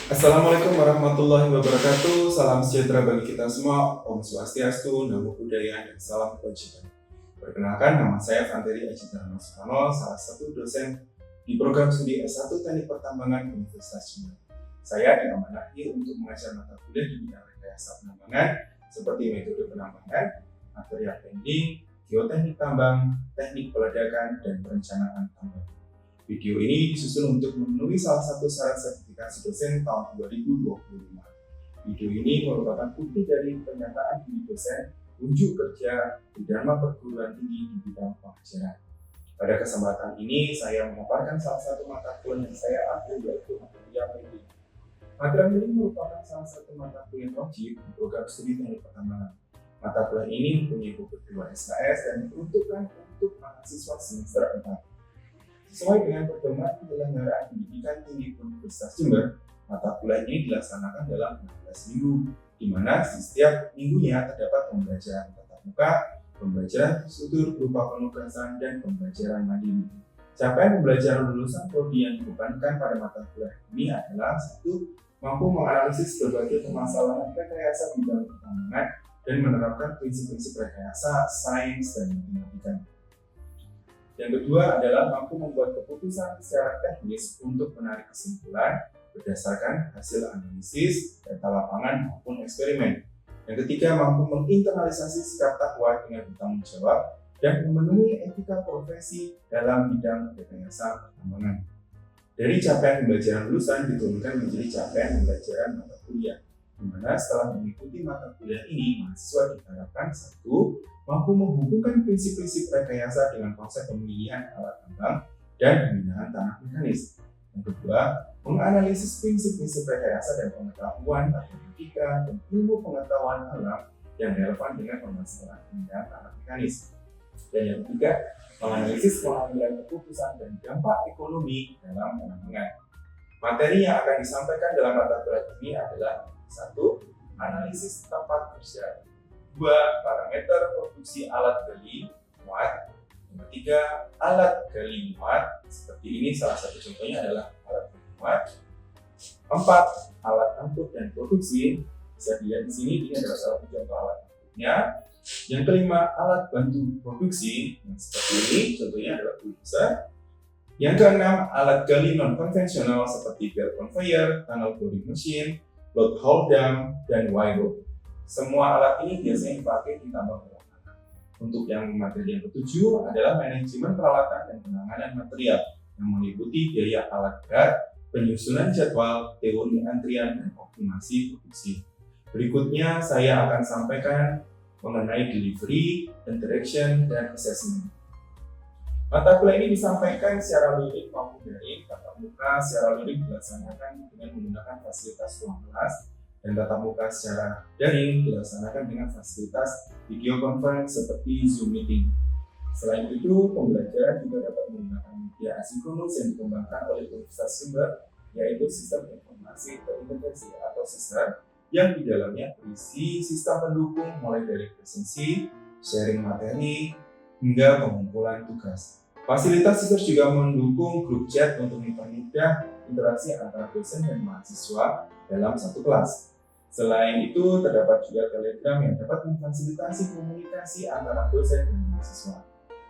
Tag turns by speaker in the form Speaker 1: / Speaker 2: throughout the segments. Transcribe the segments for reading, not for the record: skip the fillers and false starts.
Speaker 1: Assalamualaikum warahmatullahi wabarakatuh. Salam sejahtera bagi kita semua. Om Swastiastu, Namo Buddhaya, dan salam kebajikan. Perkenalkan, nama saya Fanteri Aji Dharma Sukarno, salah satu dosen di program studi S1 Teknik Pertambangan Universitas Jember. Saya diamanahi untuk mengajar mata kuliah di bidang rekayasa penambangan seperti metode penambangan, material handling, geoteknik tambang, teknik peledakan, dan perencanaan tambang. Video ini disusun untuk memenuhi salah satu syarat sertifikasi dosen tahun 2025. Video ini merupakan bukti dari pernyataan diri dosen unjuk kerja di Dharma Perguruan Tinggi di bidang pengajaran. Pada kesempatan ini, saya memaparkan salah satu mata kuliah yang saya ambil, yaitu material handling. Material handling merupakan salah satu mata kuliah wajib di program studi teknik pertambangan. Mata kuliah ini mempunyai bobot 2 SKS dan diperuntukkan untuk mahasiswa semester 4. Sesuai dengan pedoman penyelenggaraan pendidikan tinggi Universitas Jember, mata kuliah ini dilaksanakan dalam 16 minggu, di mana di setiap minggunya terdapat pembelajaran tatap muka, pembelajaran terstruktur berupa penugasan, dan pembelajaran mandiri. Capaian pembelajaran lulusan prodi yang dibebankan pada mata kuliah ini adalah: 1. Mampu menganalisis berbagai permasalahan rekayasa bidang pertambangan dan menerapkan prinsip-prinsip rekayasa, sains, dan matematika. Yang kedua adalah mampu membuat keputusan secara teknis untuk menarik kesimpulan berdasarkan hasil analisis, data lapangan maupun eksperimen. Yang ketiga, mampu menginternalisasi sikap takwa dengan bertanggung jawab dan memenuhi etika profesi dalam bidang rekayasa pertambangan. Dari capaian pembelajaran lulusan diturunkan menjadi capaian pembelajaran mata kuliah, di mana setelah mengikuti mata kuliah ini, mahasiswa diharapkan: 1. Mampu menghubungkan prinsip-prinsip rekayasa dengan konsep pemilihan alat tambang dan pembinaan tanah mekanis. Yang kedua, menganalisis prinsip-prinsip rekayasa dan pengetahuan matematika dan ilmu pengetahuan alam yang relevan dengan permasalahan pembinaan tanah mekanis. Dan yang ketiga, menganalisis pengambilan keputusan dan dampak ekonomi dalam penambangan. Materi yang akan disampaikan dalam mata kuliah ini adalah: 1. Analisis tempat kerja, 2. Parameter produksi alat gali muat, yang ketiga alat gali muat, seperti ini salah satu contohnya adalah alat gali muat. 4. Alat angkut dan produksi, bisa dilihat di sini, ini adalah salah satu contoh alat angkutnya. Yang kelima, alat bantu produksi, yang seperti ini contohnya adalah bulldozer. Yang keenam, alat gali non konvensional seperti belt conveyor, tunnel boring machine, load haul dam, dan wire rope. Semua alat ini biasanya dipakai di tambang bawah tanah. Untuk yang materi yang ketujuh adalah manajemen peralatan dan penanganan material, yang meliputi biaya alat berat, penyusunan jadwal, teori antrian, dan optimasi produksi. Berikutnya saya akan sampaikan mengenai delivery, interaction, dan assessment. Mata kuliah ini disampaikan secara luring maupun daring. Tatap muka secara luring dilaksanakan dengan menggunakan fasilitas ruang kelas, dan tatap muka secara daring dilaksanakan dengan fasilitas video conference seperti Zoom meeting. Selain itu, pembelajaran juga dapat menggunakan media asinkronus yang dikembangkan oleh Universitas Jember, yaitu sistem informasi terintegrasi atau SISTER, yang di dalamnya berisi sistem pendukung mulai dari presensi, sharing materi, hingga pengumpulan tugas. Fasilitas SISTER juga mendukung grup chat untuk mempermudah interaksi antara dosen dan mahasiswa dalam satu kelas. Selain itu, terdapat juga Telegram yang dapat memfasilitasi komunikasi antara dosen dan mahasiswa.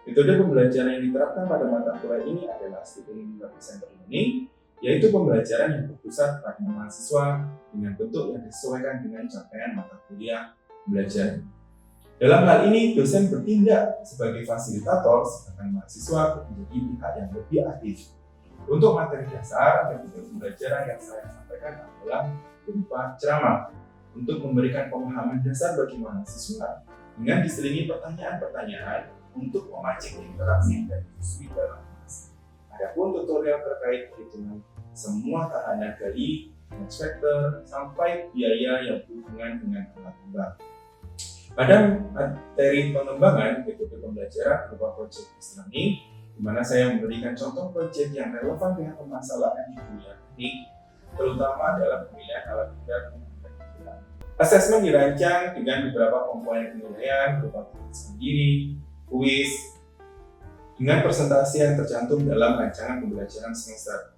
Speaker 1: Metode pembelajaran yang diterapkan pada mata kuliah ini adalah Student Centered Learning, yaitu pembelajaran yang berpusat pada mahasiswa dengan bentuk yang disesuaikan dengan capaian mata kuliah belajar. Dalam hal ini, dosen bertindak sebagai fasilitator, sedangkan mahasiswa menjadi pihak yang lebih aktif. Untuk materi dasar dan metode pembelajaran yang saya sampaikan adalah berupa ceramah untuk memberikan pemahaman dasar bagi mahasiswa dengan diselingi pertanyaan-pertanyaan untuk memancing interaksi dan diskusi dalam kelas. Adapun tutorial terkait perhitungan semua tahanan gali, inspektor, sampai biaya yang berhubungan dengan alat tambang. Pada materi pengembangan, metode pembelajaran berupa project based learning, di mana saya memberikan contoh proyek yang relevan dengan permasalahan di dunia teknik, terutama dalam pemilihan alat berat dan pengukuran. Asesmen dirancang dengan beberapa komponen penilaian berupa tugas sendiri, kuis, dengan presentasi yang tercantum dalam rancangan pembelajaran semester.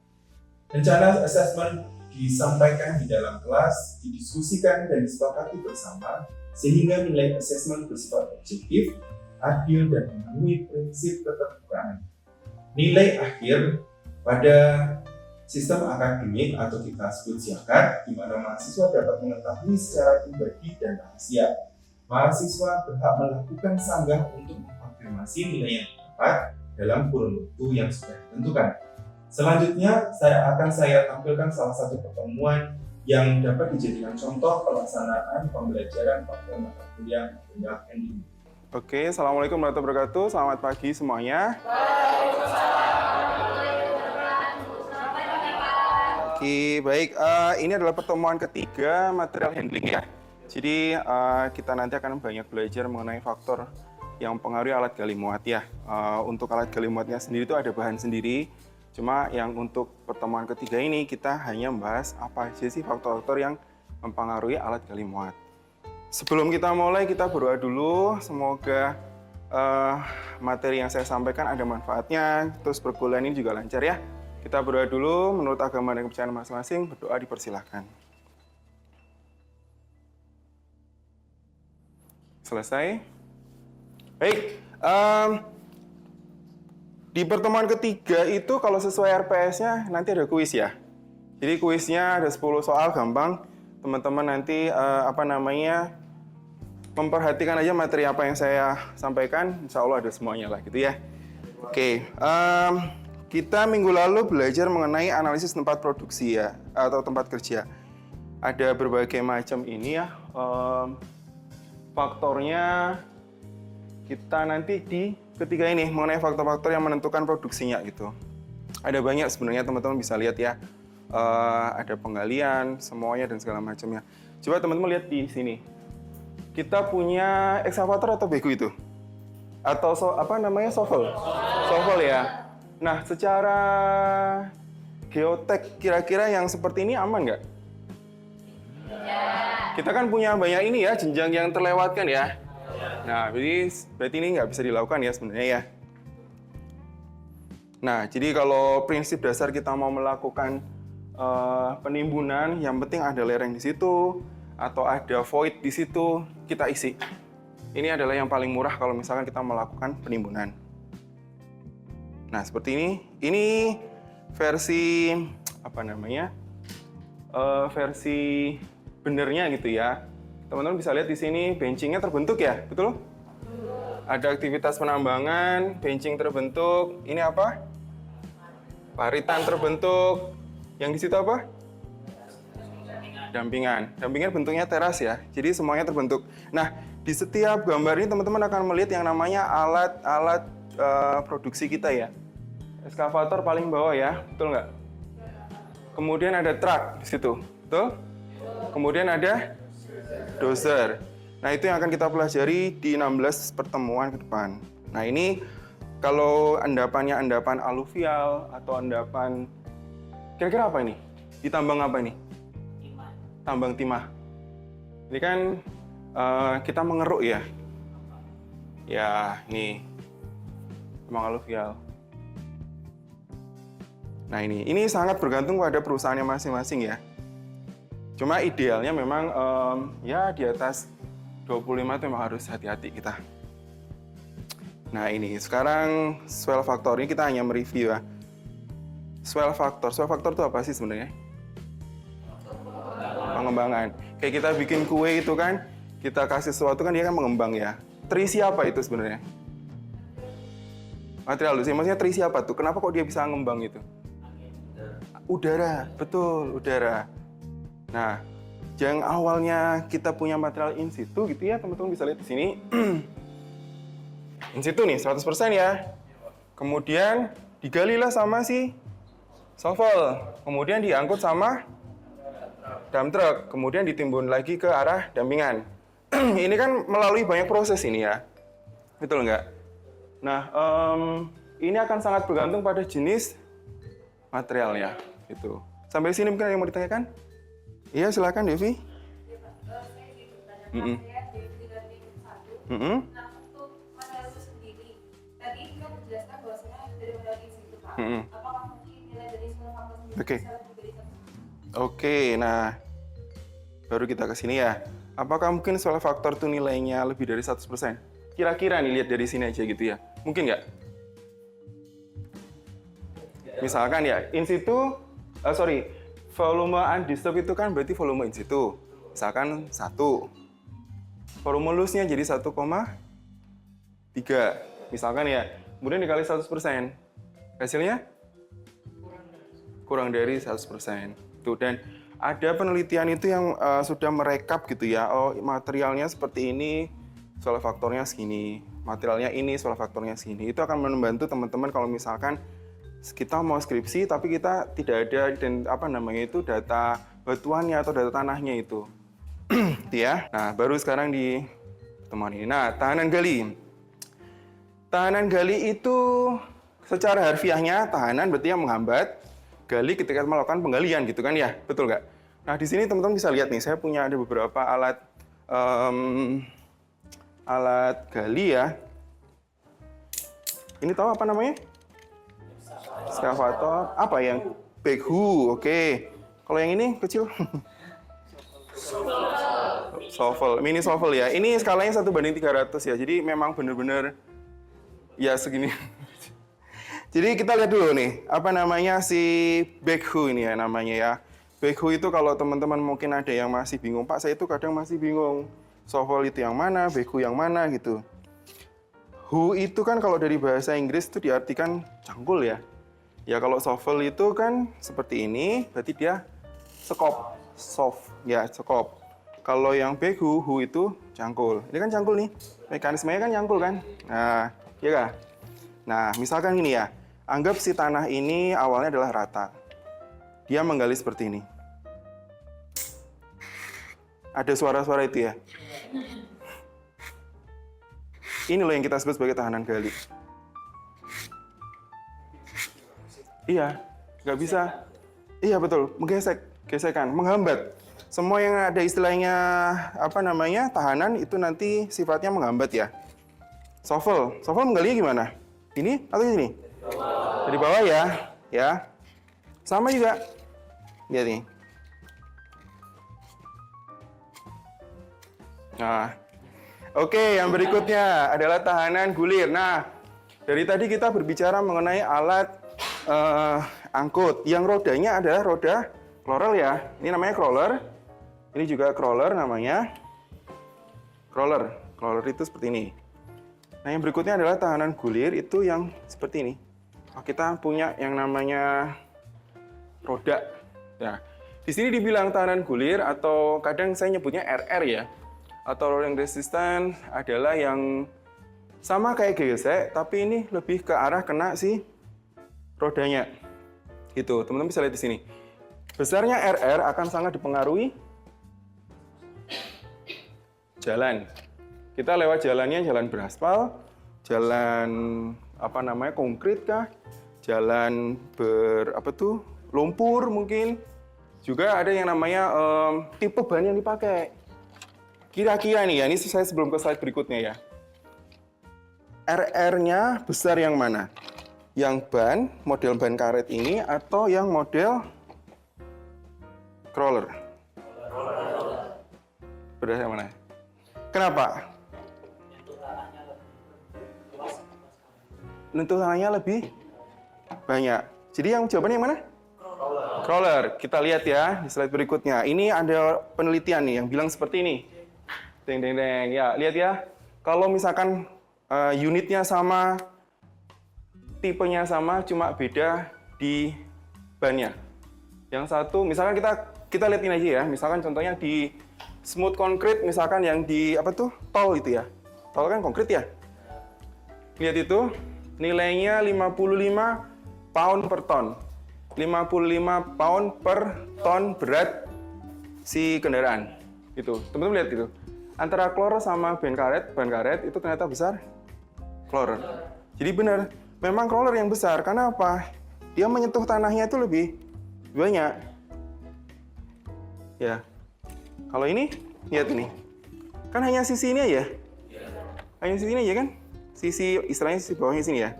Speaker 1: Rencana asesmen disampaikan di dalam kelas, didiskusikan dan disepakati bersama, sehingga nilai asesmen bersifat objektif, adil, dan memenuhi prinsip keterbukaan. Nilai akhir pada sistem akademik atau kita sebut SIAKAD, di mana mahasiswa dapat mengetahui secara pribadi dan rahasia. Mahasiswa berhak melakukan sanggah untuk mengkonfirmasi nilai yang didapat dalam kurun waktu yang sudah ditentukan. Selanjutnya, saya tampilkan salah satu pertemuan yang dapat dijadikan contoh pelaksanaan pembelajaran pada mata kuliah material handling.
Speaker 2: Oke, Assalamualaikum warahmatullahi wabarakatuh. Selamat pagi semuanya. Oke, baik. Ini adalah pertemuan ketiga material handling ya. Jadi kita nanti akan banyak belajar mengenai faktor yang mempengaruhi alat gali muat ya. Untuk alat gali muatnya sendiri itu ada bahan sendiri. Cuma yang untuk pertemuan ketiga ini kita hanya membahas apa aja sih faktor-faktor yang mempengaruhi alat gali muat. Sebelum kita mulai, kita berdoa dulu. Semoga materi yang saya sampaikan ada manfaatnya. Terus perkuliahan ini juga lancar ya. Kita berdoa dulu. Menurut agama dan kepercayaan masing-masing, berdoa dipersilahkan. Selesai. Baik. Di pertemuan ketiga itu kalau sesuai RPS-nya nanti ada kuis ya. Jadi kuisnya ada 10 soal gampang. Teman-teman nanti memperhatikan aja materi apa yang saya sampaikan. Insya Allah ada semuanya lah gitu ya. Oke. Kita minggu lalu belajar mengenai analisis tempat produksi ya, atau tempat kerja. Ada berbagai macam ini ya. Faktornya kita nanti di ketiga ini mengenai faktor-faktor yang menentukan produksinya gitu. Ada banyak sebenarnya, teman-teman bisa lihat ya. Ada penggalian, semuanya dan segala macamnya. Coba teman-teman lihat di sini. Kita punya ekskavator atau bego itu? Atau shovel? Shovel ya. Nah, secara geotek kira-kira yang seperti ini aman nggak? Kita kan punya banyak ini ya, jenjang yang terlewatkan ya. Nah, berarti ini nggak bisa dilakukan ya sebenarnya ya. Nah, jadi kalau prinsip dasar kita mau melakukan penimbunan, yang penting ada lereng di situ atau ada void di situ, kita isi. Ini adalah yang paling murah kalau misalkan kita melakukan penimbunan. Nah, seperti ini. Ini versi versi benernya gitu ya. Teman-teman bisa lihat di sini benchingnya terbentuk ya, betul? Ada aktivitas penambangan, benching terbentuk. Ini apa? Paritan terbentuk. Yang di situ apa? Dampingan. Dampingan bentuknya teras ya. Jadi semuanya terbentuk. Nah, di setiap gambar ini teman-teman akan melihat yang namanya alat produksi kita ya. Ekskavator paling bawah ya, betul nggak? Kemudian ada truk di situ, betul? Kemudian ada dozer. Nah, itu yang akan kita pelajari di 16 pertemuan ke depan. Nah, ini kalau endapannya endapan aluvial atau endapan kira-kira apa ini? Di tambang apa ini? Timah. Tambang timah. Ini kan kita mengeruk ya. Ya, ini tambang aluvial. Nah, ini sangat bergantung pada perusahaannya masing-masing ya. Cuma idealnya memang ya di atas 25 itu memang harus hati-hati kita. Nah, ini sekarang swell factor ini kita hanya mereview ya. Swell factor itu apa sih sebenarnya? Pengembangan. Kayak kita bikin kue itu kan, kita kasih sesuatu kan dia kan mengembang ya. Terisi apa itu sebenarnya? Material sih, maksudnya terisi apa tuh? Kenapa kok dia bisa ngembang itu? Udara, betul, udara. Nah, yang awalnya kita punya material in situ gitu ya, teman-teman bisa lihat di sini. In situ nih, 100% ya. Kemudian digalilah sama si shovel. Kemudian diangkut sama dump truck. Kemudian ditimbun lagi ke arah dampingan. Ini kan melalui banyak proses ini ya. Betul nggak? Nah, ini akan sangat bergantung pada jenis materialnya. Gitu. Sampai sini mungkin ada yang mau ditanyakan? Iya, silakan Devi.
Speaker 3: Ya, Pak. Saya ingin bertanya, saya Devi dari 1. Nah, untuk material itu sendiri, tadi kita menjelaskan bahwasanya dari material itu, Pak. Apakah mungkin nilai dari semua faktor sendiri bisa lebih dari 1?
Speaker 2: Oke, nah baru kita ke sini ya. Apakah mungkin soal faktor tuh nilainya lebih dari 100%? Kira-kira nih lihat dari sini aja gitu ya. Mungkin nggak? Misalkan ya, in situ, volume undisturbed itu kan berarti volume in situ. Misalkan 1. Volume loose-nya jadi 1,3. Misalkan ya, kemudian dikali 100%. Hasilnya? Kurang dari 100%. Tuh, dan ada penelitian itu yang sudah merekap gitu ya. Oh, materialnya seperti ini, soal faktornya segini. Materialnya ini, soal faktornya segini. Itu akan membantu teman-teman kalau misalkan kita mau skripsi tapi kita tidak ada data batuannya atau data tanahnya itu. Ya. Nah, baru sekarang di pertemuan ini. Nah, tahanan gali. Tahanan gali itu secara harfiahnya tahanan berarti yang menghambat, gali ketika melakukan penggalian gitu kan ya, betul nggak? Nah, di sini teman-teman bisa lihat nih, saya punya ada beberapa alat alat gali ya. Ini tahu apa namanya? Ekskavator. Apa yang backhoe? Oke. Kalau yang ini kecil? Shovel, mini shovel ya. Ini skalanya 1:300 ya. Jadi memang benar-benar ya segini. Jadi kita lihat dulu nih, apa namanya si backhoe ini ya namanya ya. Backhoe itu kalau teman-teman mungkin ada yang masih bingung, Pak, saya itu kadang masih bingung. Shovel itu yang mana, backhoe yang mana gitu. Hoe itu kan kalau dari bahasa Inggris itu diartikan cangkul ya. Ya kalau shovel itu kan seperti ini, berarti dia sekop, soft ya sekop. Kalau yang backhoe, hoe itu cangkul. Ini kan cangkul nih, mekanismenya kan cangkul kan. Nah, iya kah? Nah, misalkan gini ya, anggap si tanah ini awalnya adalah rata. Dia menggali seperti ini. Ada suara-suara itu ya. Ini loh yang kita sebut sebagai tahanan gali. Iya, nggak bisa. Iya betul, menggesek, gesekan, menghambat. Semua yang ada istilahnya apa namanya tahanan itu nanti sifatnya menghambat ya. Shovel menggalinya gimana? Ini atau ini? Dari bawah ya, ya. Sama juga. Lihat nih. Nah, oke, yang berikutnya adalah tahanan gulir. Nah, dari tadi kita berbicara mengenai alat angkut. Yang rodanya adalah roda crawler ya. Ini namanya crawler. Ini juga crawler namanya. Crawler itu seperti ini. Nah, yang berikutnya adalah tahanan gulir itu yang seperti ini. Kita punya yang namanya roda. Nah, di sini dibilang tahanan gulir atau kadang saya nyebutnya RR ya. Atau rolling resistance adalah yang sama kayak gesek, tapi ini lebih ke arah kena si rodanya. Gitu, teman-teman bisa lihat di sini. Besarnya RR akan sangat dipengaruhi jalan. Kita lewat jalannya jalan beraspal, jalan apa namanya konkrit kah, jalan lumpur mungkin. Juga ada yang namanya tipe ban yang dipakai. Kira-kira nih ya, ini saya sebelum ke slide berikutnya ya. RR-nya besar yang mana? Yang ban, model ban karet ini atau yang model crawler? Benar yang mana? Kenapa? Lentuh tanahnya lebih banyak. Jadi yang jawabannya yang mana? Crawler. Kita lihat ya di slide berikutnya. Ini ada penelitian nih yang bilang seperti ini. Deng. Ya, lihat ya. Kalau misalkan unitnya sama, tipenya sama, cuma beda di bannya. Yang satu, misalkan kita lihat ini aja ya. Misalkan contohnya di smooth concrete, misalkan yang di tol itu ya. Tol kan konkret ya. Lihat itu, nilainya 55 pound per ton. 55 pound per ton berat si kendaraan. Itu, teman-teman lihat itu. Antara crawler sama ban karet itu ternyata besar crawler. Jadi benar, memang crawler yang besar. Karena apa? Dia menyentuh tanahnya itu lebih banyak. Ya. Kalau ini, lihat ini. Kan hanya sisi ini aja. Hanya sisi ini aja kan? Sisi, istilahnya sisi bawahnya sini ya.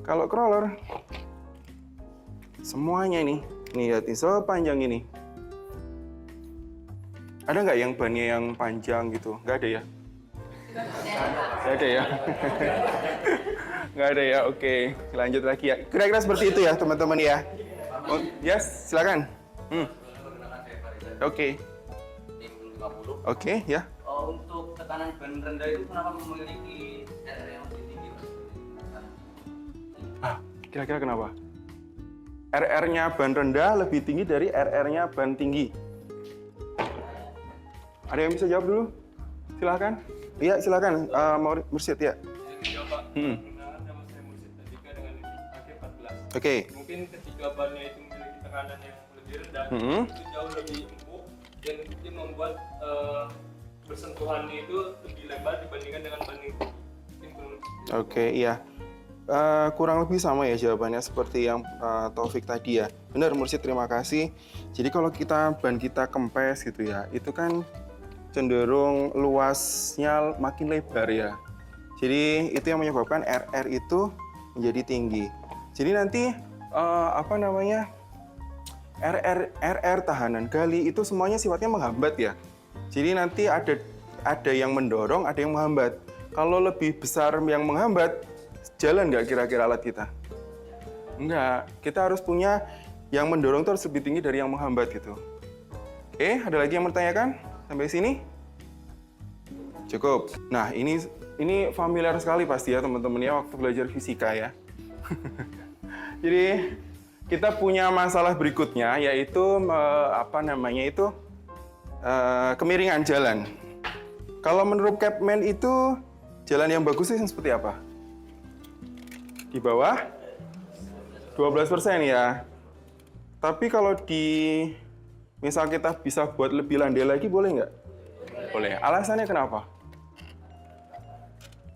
Speaker 2: Kalau crawler, semuanya ini. Nih lihat ini, sepanjang ini. Ada nggak yang bannya yang panjang gitu? Nggak ada ya? Nggak ada ya? Nggak ada ya? Oke, lanjut lagi ya. Kira-kira seperti itu ya teman-teman ya. Oh, yes, silakan. Oke. Oke, ya.
Speaker 4: Untuk tekanan ban rendah itu kenapa memiliki RR yang lebih tinggi, Mas?
Speaker 2: Kira-kira kenapa? RR-nya ban rendah lebih tinggi dari RR-nya ban tinggi. Ada yang bisa jawab dulu? Silahkan. Iya, silakan. Mau Mursyid ya. Oke.
Speaker 5: Mungkin ketika bannya itu memiliki tekanan yang lebih rendah, itu jauh lebih empuk dan itu membuat bersentuhannya itu lebih lebar dibandingkan dengan ban yang tinggi.
Speaker 2: Oke, iya. Kurang lebih sama ya jawabannya seperti yang Taufik tadi ya. Benar Mursyid, terima kasih. Jadi kalau ban kita kempes gitu ya, itu kan cenderung luasnya makin lebar ya. Jadi itu yang menyebabkan RR itu menjadi tinggi. Jadi nanti RR tahanan gali itu semuanya sifatnya menghambat ya. Jadi nanti ada yang mendorong, ada yang menghambat. Kalau lebih besar yang menghambat, jalan nggak kira-kira alat kita? Enggak, kita harus punya yang mendorong itu harus lebih tinggi dari yang menghambat gitu. Oke, ada lagi yang bertanyakan? Sampai sini? Cukup. Nah, ini familiar sekali pasti ya teman-teman ya waktu belajar fisika ya. Jadi kita punya masalah berikutnya yaitu kemiringan jalan. Kalau menurut Capman itu jalan yang bagus itu seperti apa? Di bawah 12% ya. Tapi kalau misal kita bisa buat lebih landai lagi boleh nggak? Boleh. Alasannya kenapa?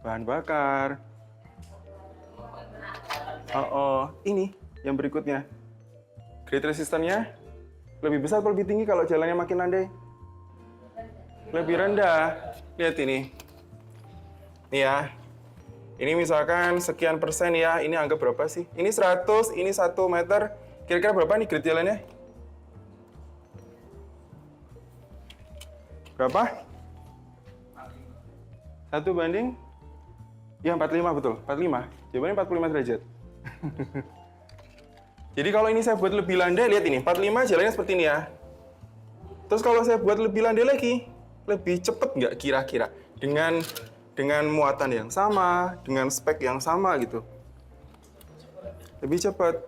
Speaker 2: Bahan bakar. Ini yang berikutnya. Grade resistance-nya lebih besar atau lebih tinggi kalau jalannya makin landai? Lebih rendah. Lihat ini. Nih ya. Ini misalkan sekian persen ya. Ini anggap berapa sih? Ini 100, ini 1 meter. Kira-kira berapa nih grade jalannya? Berapa? 1 banding? Ya, 45 betul. 45. Jawabannya 45 derajat. Jadi kalau ini saya buat lebih landai, lihat ini. 45 jalannya seperti ini ya. Terus kalau saya buat lebih landai lagi, lebih cepet nggak kira-kira? Dengan muatan yang sama, dengan spek yang sama gitu. Lebih cepat.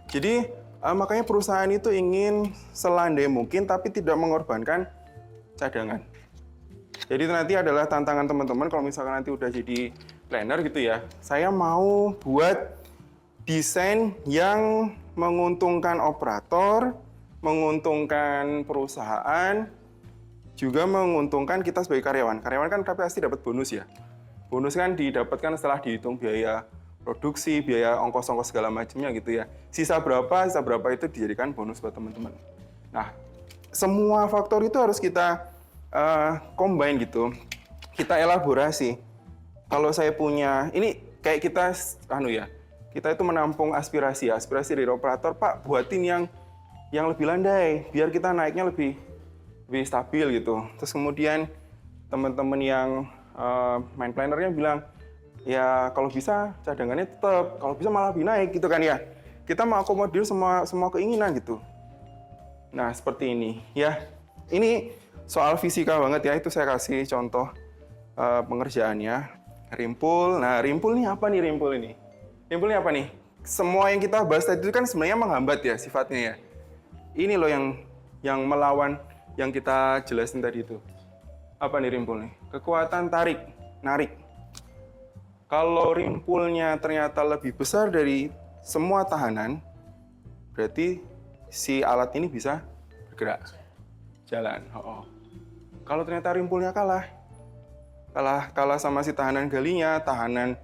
Speaker 2: Jadi makanya perusahaan itu ingin selandai mungkin, tapi tidak mengorbankan cadangan. Jadi itu nanti adalah tantangan teman-teman kalau misalkan nanti udah jadi planner gitu ya. Saya mau buat desain yang menguntungkan operator, menguntungkan perusahaan, juga menguntungkan kita sebagai karyawan. Karyawan kan pasti dapat bonus ya. Bonus kan didapatkan setelah dihitung biaya produksi, biaya ongkos-ongkos segala macamnya gitu ya. Sisa berapa itu dijadikan bonus buat teman-teman. Nah, semua faktor itu harus kita combine gitu. Kita elaborasi. Kalau saya punya, ini kayak kita kita itu menampung aspirasi dari operator, Pak, buatin yang lebih landai, biar kita naiknya lebih stabil gitu. Terus kemudian teman-teman yang main plannernya bilang, ya kalau bisa cadangannya tetap, kalau bisa malah lebih naik gitu kan ya. Kita mengakomodir semua keinginan gitu. Nah, seperti ini ya. Ini soal fisika banget ya, itu saya kasih contoh pengerjaannya. Rimpul. Nah, rimpul ini apa nih rimpul ini? Rimpulnya apa nih? Semua yang kita bahas tadi itu kan sebenarnya menghambat ya sifatnya ya. Ini loh yang melawan yang kita jelasin tadi itu. Apa nih rimpul nih? Kekuatan tarik, narik. Kalau rimpulnya ternyata lebih besar dari semua tahanan, berarti si alat ini bisa bergerak, jalan. Kalau ternyata rimpulnya kalah sama si tahanan galinya, tahanan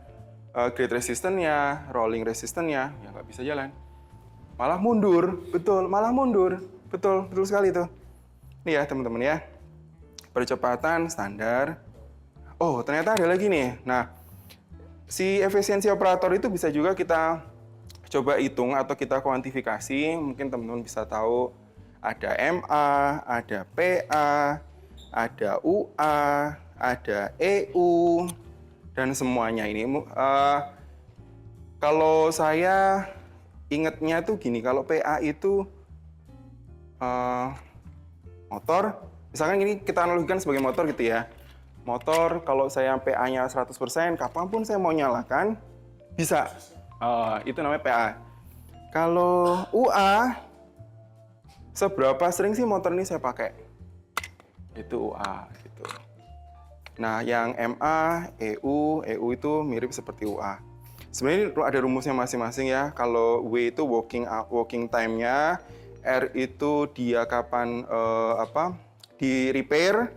Speaker 2: grade resistance-nya, rolling resistance-nya, ya nggak bisa jalan. Malah mundur, malah mundur. Betul sekali itu. Nih ya teman-teman ya, percepatan standar. Oh, ternyata ada lagi nih. Nah, si efisiensi operator itu bisa juga kita coba hitung atau kita kuantifikasi. Mungkin teman-teman bisa tahu ada MA, ada PA, ada UA, ada EU, dan semuanya ini. Kalau saya ingatnya tuh gini, kalau PA itu motor, misalkan ini kita analogikan sebagai motor gitu ya. Motor kalau saya PA-nya 100%, kapanpun saya mau nyalakan, bisa. Itu namanya PA. Kalau UA, seberapa sering sih motor ini saya pakai? Itu UA gitu. Nah, yang MA, EU itu mirip seperti UA. Sebenarnya ada rumusnya masing-masing ya. Kalau W itu working time-nya, R itu dia kapan di repair,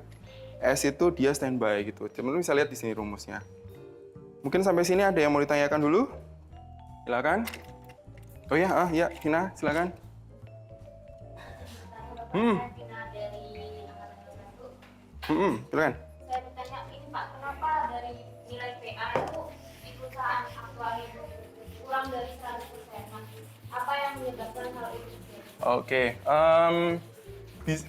Speaker 2: S itu dia standby gitu. Teman-teman bisa lihat di sini rumusnya. Mungkin sampai sini ada yang mau ditanyakan dulu? Silakan. Oh ya, Hina, silakan.
Speaker 3: Vina dari angkatan 21.
Speaker 2: Silakan.
Speaker 3: Saya bertanya ini Pak, kenapa dari nilai PA itu di perusahaan aktual itu kurang dari 100%? Apa yang menyebabkan hal itu?
Speaker 2: Oke,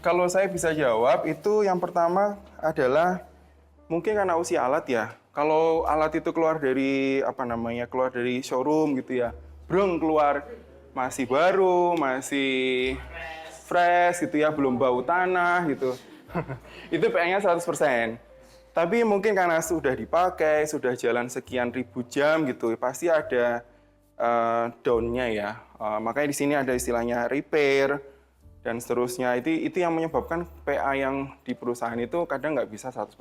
Speaker 2: kalau saya bisa jawab, itu yang pertama adalah mungkin karena usia alat ya. Kalau alat itu keluar dari keluar dari showroom gitu ya, keluar masih baru, masih fresh gitu ya, belum bau tanah gitu. Itu PA-nya 100%. Tapi mungkin karena sudah dipakai, sudah jalan sekian ribu jam gitu, pasti ada down-nya ya. Makanya di sini ada istilahnya repair dan seterusnya. Itu yang menyebabkan PA yang di perusahaan itu kadang nggak bisa 100%.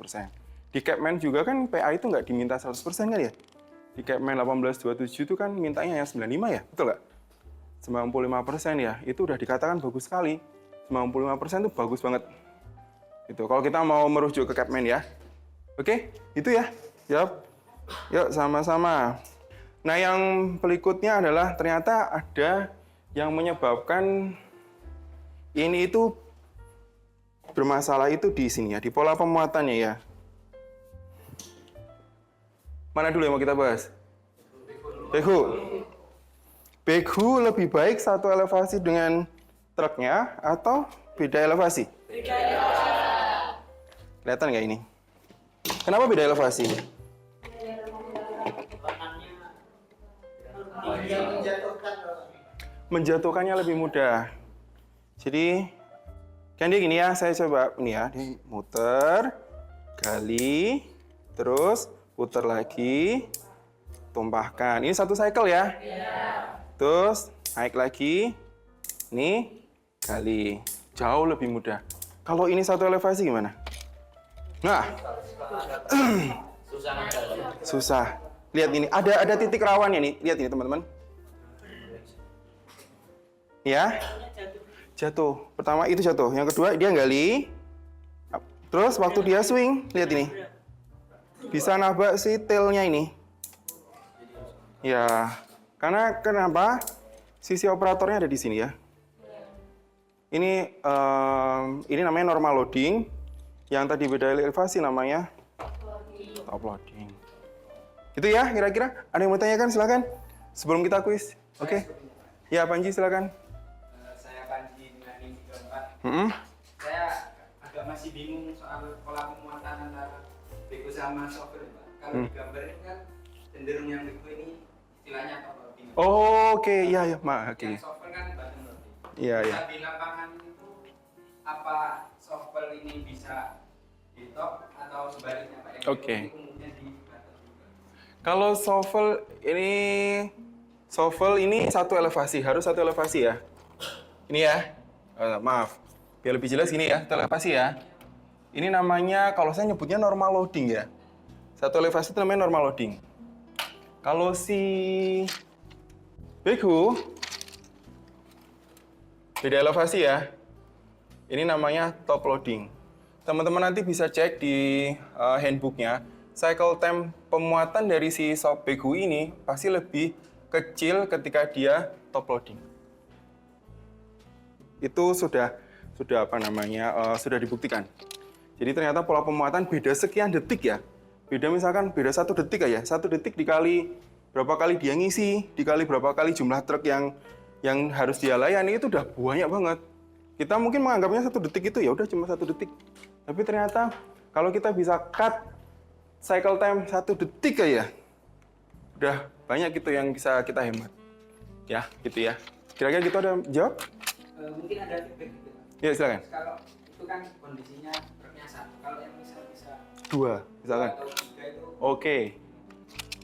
Speaker 2: Di Capman juga kan PA itu nggak diminta 100% kan ya? Di Capman 1827 itu kan mintanya yang 95 ya, betul nggak? 95% ya, itu udah dikatakan bagus sekali. 95% itu bagus banget. Itu kalau kita mau merujuk ke Capman ya. Oke, itu ya. Yuk, sama-sama. Nah, yang berikutnya adalah ternyata ada yang menyebabkan ini itu bermasalah itu di sini ya, di pola pemuatannya ya. Mana dulu yang mau kita bahas? Begu lebih baik satu elevasi dengan truknya atau beda elevasi? Beda elevasi. Kelihatan nggak ini? Kenapa beda elevasi? Menjatuhkannya lebih mudah. Jadi, kan dia gini ya, saya coba ini ya, dia muter, gali, terus putar lagi, tumpahkan. Ini satu cycle ya? Terus naik lagi, ini gali. Jauh lebih mudah. Kalau ini satu elevasi gimana? Nah, susah. Lihat ini, ada titik rawannya nih. Lihat ini teman-teman. Ya, jatuh. Pertama itu jatuh. Yang kedua dia gali. Terus waktu dia swing, lihat ini. Bisa nabrak si tailnya ini. Ya, karena kenapa? Sisi operatornya ada di sini ya. Ini namanya normal loading. Yang tadi beda elevasi namanya top loading. Itu ya kira-kira. Ada yang mau tanyakan silakan. Sebelum kita kuis. Oke. Ya Panji silakan.
Speaker 4: Saya Panji dengan ini 34. Saya agak masih bingung soal pola pemuatan antara bego sama software, Pak. Kalau di gambar ini kan cenderung yang bego ini istilahnya top loading.
Speaker 2: Oh, oke. Iya, oke.
Speaker 4: Yang software kan button loading.
Speaker 2: Iya.
Speaker 4: Di lapangan itu apa software ini bisa di top atau sebaliknya, Pak?
Speaker 2: Oke.
Speaker 4: Umumnya di button juga.
Speaker 2: Kalau sovel ini satu elevasi, harus satu elevasi ya. Ini ya, maaf, biar lebih jelas gini ya, satu elevasi ya. Ini namanya, kalau saya nyebutnya normal loading ya. Satu elevasi itu namanya normal loading. Kalau si bego, beda elevasi ya. Ini namanya top loading. Teman-teman nanti bisa cek di handbooknya. Cycle time pemuatan dari si soft bego ini pasti lebih kecil ketika dia top loading. Itu sudah dibuktikan. Jadi ternyata pola pemuatan beda sekian detik ya. Beda 1 detik aja. 1 detik dikali berapa kali dia ngisi, dikali berapa kali jumlah truk yang harus dia layani itu udah banyak banget. Kita mungkin menganggapnya 1 detik itu ya udah cuma 1 detik. Tapi ternyata kalau kita bisa cut cycle time 1 detik aja, udah banyak gitu yang bisa kita hemat. Ya, gitu ya. Kira-kira gitu ada jawab?
Speaker 4: Mungkin ada feedback gitu.
Speaker 2: Ya, silakan.
Speaker 4: Kalau itu kan kondisinya truknya 1, kalau yang bisa
Speaker 2: 2, misalkan.
Speaker 4: atau 3 itu
Speaker 2: Oke.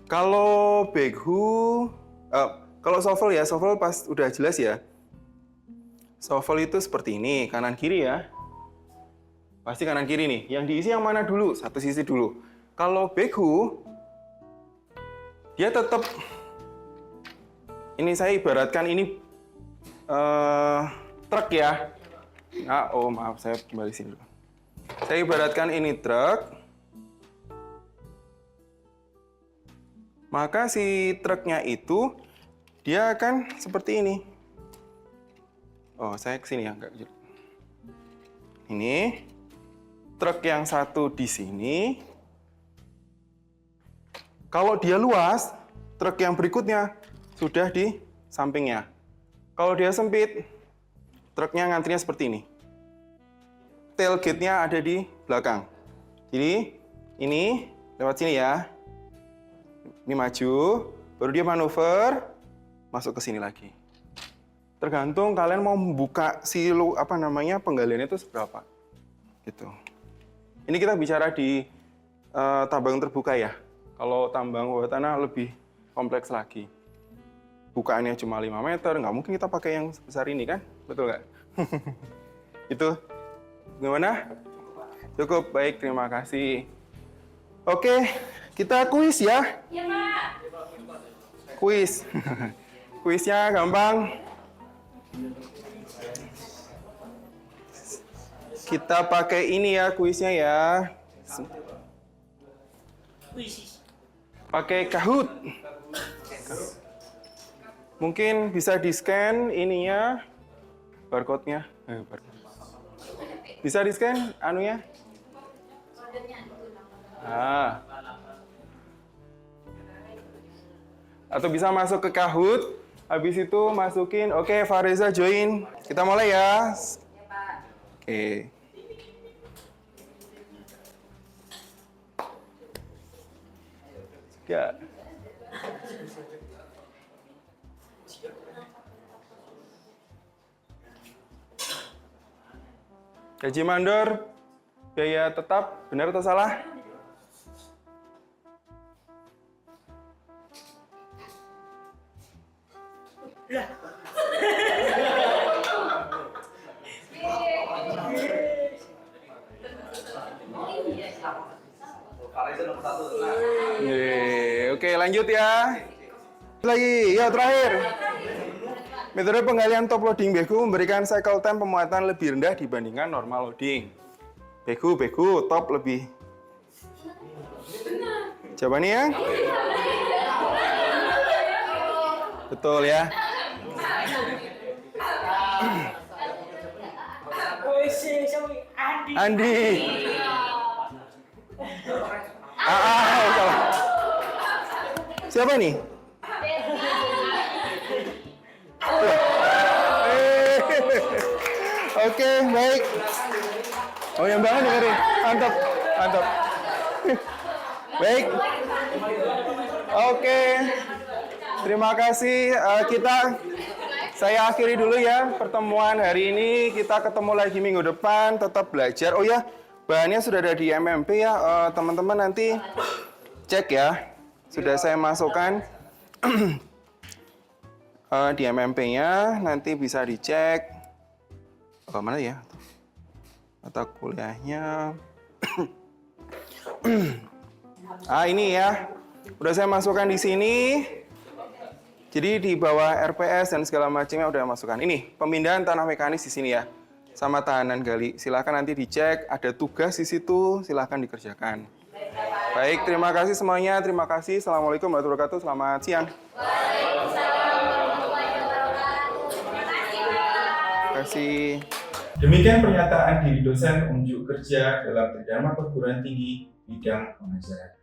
Speaker 2: Kalau backhoe, kalau shovel ya, shovel pas udah jelas ya. Shovel itu seperti ini, kanan kiri ya. Pasti kanan kiri nih. Yang diisi yang mana dulu? Satu sisi dulu. Kalau backhoe, dia tetap, ini saya ibaratkan ini truk ya. Nah, oh maaf, saya kembali sini dulu. Saya ibaratkan ini truk. Maka si truknya itu dia akan seperti ini. Oh, saya kesini ya, enggak. Ini truk yang satu di sini. Kalau dia luas, truk yang berikutnya sudah di sampingnya. Kalau dia sempit, truknya ngantrinya seperti ini. Tailgate-nya ada di belakang. Jadi ini lewat sini ya. Ini maju, baru dia manuver masuk ke sini lagi. Tergantung kalian mau membuka penggaliannya itu seberapa. Gitu. Ini kita bicara di tambang terbuka ya. Kalau tambang bawah tanah lebih kompleks lagi. Bukaannya cuma 5 meter, nggak mungkin kita pakai yang sebesar ini kan? Betul nggak? Itu gimana? Cukup, baik, terima kasih. Oke, kita kuis ya.
Speaker 3: Iya, Pak.
Speaker 2: Kuis. Kuisnya gampang. Kita pakai ini ya kuisnya ya. Pakai Kahoot. Mungkin bisa di-scan ininya, barcode-nya. Bisa di-scan anunya? Ah. Atau bisa masuk ke Kahoot, habis itu masukin, oke, Fareza join. Kita mulai ya. Oke. Ya. Gaji mandor, biaya tetap, benar atau salah? Oke, lanjut ya. Lagi, ya terakhir. Metode penggalian top loading backhoe memberikan cycle time pemuatan lebih rendah dibandingkan normal loading. Backhoe, top lebih. Jawabannya ya? Betul ya. Andi. Salah. Siapa nih? Oke, baik. Oh, yang banget dengerin. Mantap. Baik. Oke. Terima kasih. Saya akhiri dulu ya pertemuan hari ini. Kita ketemu lagi minggu depan. Tetap belajar. Oh ya, bahannya sudah ada di MMP ya. Teman-teman nanti cek ya. Sudah saya masukkan di MMP-nya. Nanti bisa dicek. Mana ya? Mata kuliahnya. Ini ya. Udah saya masukkan di sini. Jadi di bawah RPS dan segala macamnya udah masukkan. Ini pemindahan tanah mekanis di sini ya. Sama tahanan gali. Silakan nanti dicek, ada tugas di situ, silakan dikerjakan. Baik, terima kasih semuanya. Terima kasih. Assalamualaikum warahmatullahi wabarakatuh. Selamat siang.
Speaker 3: Waalaikumsalam warahmatullahi wabarakatuh. Terima kasih, Pak.
Speaker 2: Terima kasih.
Speaker 1: Demikian pernyataan diri dosen unjuk kerja dalam Tridharma Perguruan Tinggi bidang pengajaran.